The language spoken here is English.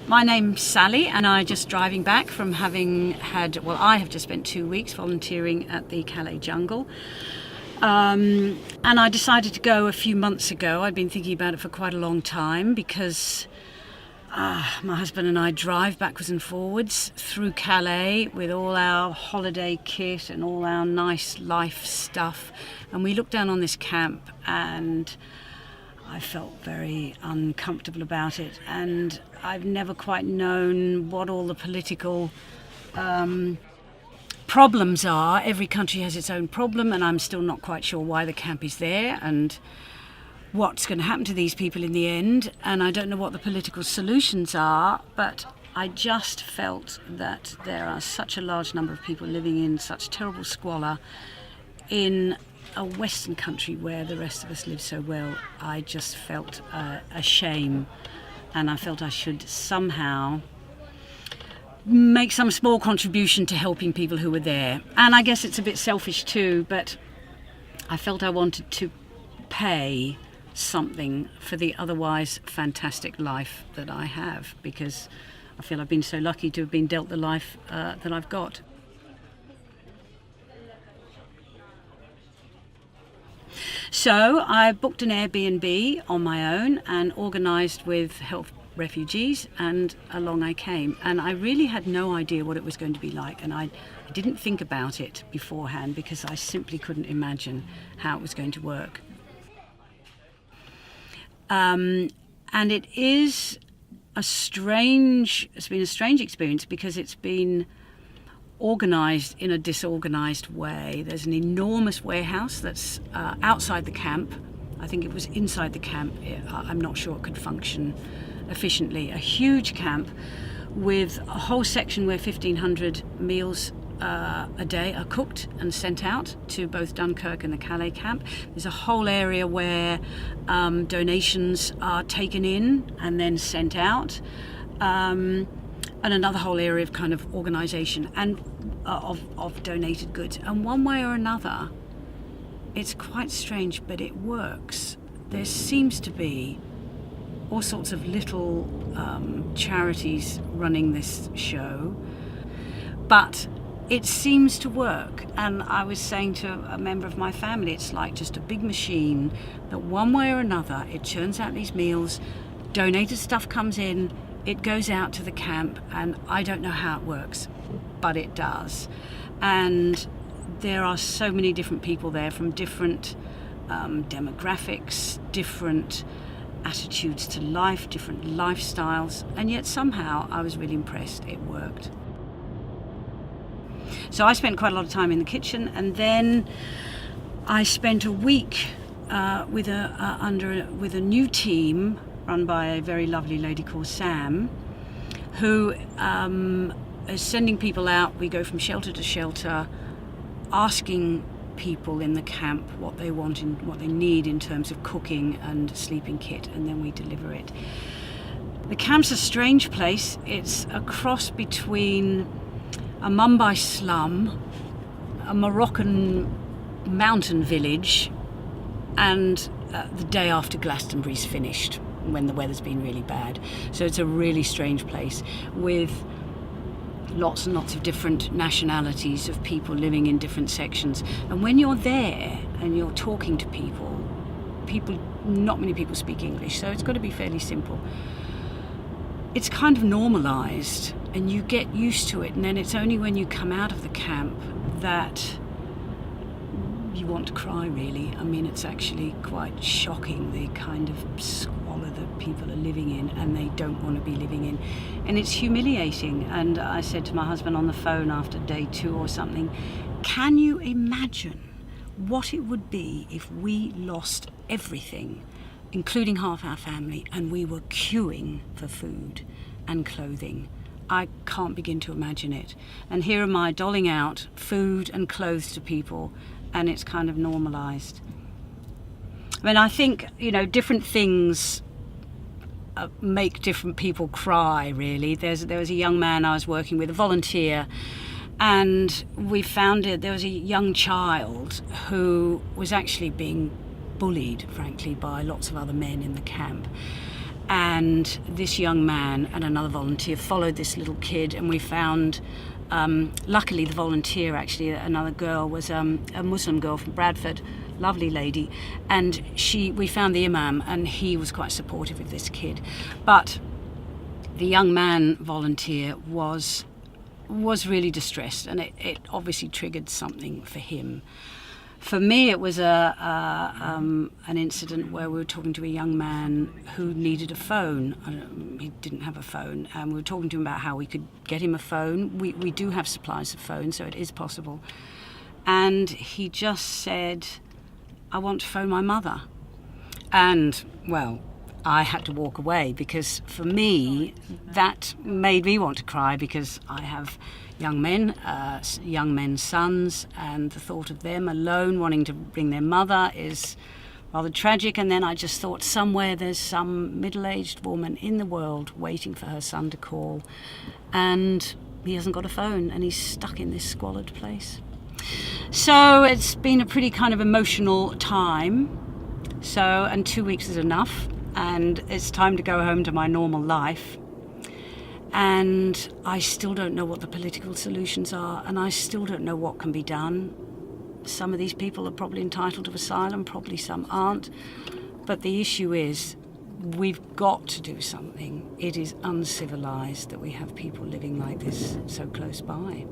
My name's Sally, and I'm just driving back from I have just spent 2 weeks volunteering at the Calais jungle. And I decided to go a few months ago. I'd been thinking about it for quite a long time because my husband and I drive backwards and forwards through Calais with all our holiday kit and all our nice life stuff. And we looked down on this camp and I felt very uncomfortable about it, and I've never quite known what all the political problems are. Every country has its own problem, and I'm still not quite sure why the camp is there and what's going to happen to these people in the end, and I don't know what the political solutions are, but I just felt that there are such a large number of people living in such terrible squalor in a Western country where the rest of us live so well. I just felt a shame, and I felt I should somehow make some small contribution to helping people who were there. And I guess it's a bit selfish too, but I felt I wanted to pay something for the otherwise fantastic life that I have, because I feel I've been so lucky to have been dealt the life that I've got. So I booked an Airbnb on my own and organised with Help Refugees, and along I came. And I really had no idea what it was going to be like, and I didn't think about it beforehand because I simply couldn't imagine how it was going to work. And it's been a strange experience because it's been organised in a disorganised way. There's an enormous warehouse that's outside the camp. I think it was inside the camp. I'm not sure it could function efficiently. A huge camp with a whole section where 1,500 meals a day are cooked and sent out to both Dunkirk and the Calais camp. There's a whole area where donations are taken in and then sent out. And another whole area of kind of organisation and of donated goods. And one way or another, it's quite strange, but it works. There seems to be all sorts of little charities running this show, but it seems to work. And I was saying to a member of my family, it's like just a big machine that one way or another, it churns out these meals, donated stuff comes in, it goes out to the camp, and I don't know how it works, but it does. And there are so many different people there from different demographics, different attitudes to life, different lifestyles, and yet somehow I was really impressed. It worked. So I spent quite a lot of time in the kitchen, and then I spent a week with a new team run by a very lovely lady called Sam, who is sending people out. We go from shelter to shelter, asking people in the camp what they want and what they need in terms of cooking and sleeping kit, and then we deliver it. The camp's a strange place. It's a cross between a Mumbai slum, a Moroccan mountain village, and the day after Glastonbury's finished, when the weather's been really bad. So it's a really strange place with lots and lots of different nationalities of people living in different sections. And when you're there and you're talking to people, not many people speak English, so it's got to be fairly simple. It's kind of normalised and you get used to it, and then it's only when you come out of the camp that you want to cry, really. I mean, it's actually quite shocking, the kind of squalor that people are living in and they don't want to be living in. And it's humiliating. And I said to my husband on the phone after day 2 or something, can you imagine what it would be if we lost everything, including half our family, and we were queuing for food and clothing? I can't begin to imagine it. And here am I doling out food and clothes to people, and it's kind of normalised. I mean, I think, different things make different people cry, really. There was a young man I was working with, a volunteer, and we found there was a young child who was actually being bullied, frankly, by lots of other men in the camp. And this young man and another volunteer followed this little kid, and we found, luckily the volunteer, actually another girl, was a Muslim girl from Bradford, lovely lady, and we found the imam, and he was quite supportive of this kid. But the young man volunteer was really distressed, and it obviously triggered something for him. For me, it was an incident where we were talking to a young man who needed a phone. He didn't have a phone, and we were talking to him about how we could get him a phone. We do have supplies of phones, so it is possible. And he just said, "I want to phone my mother." And, well, I had to walk away, because for me, that made me want to cry, because I have young men's sons, and the thought of them alone wanting to bring their mother is rather tragic. And then I just thought, somewhere there's some middle-aged woman in the world waiting for her son to call, and he hasn't got a phone, and he's stuck in this squalid place. So it's been a pretty kind of emotional time. And 2 weeks is enough, and it's time to go home to my normal life. And I still don't know what the political solutions are, and I still don't know what can be done. Some of these people are probably entitled to asylum, probably some aren't. But the issue is, we've got to do something. It is uncivilized that we have people living like this so close by.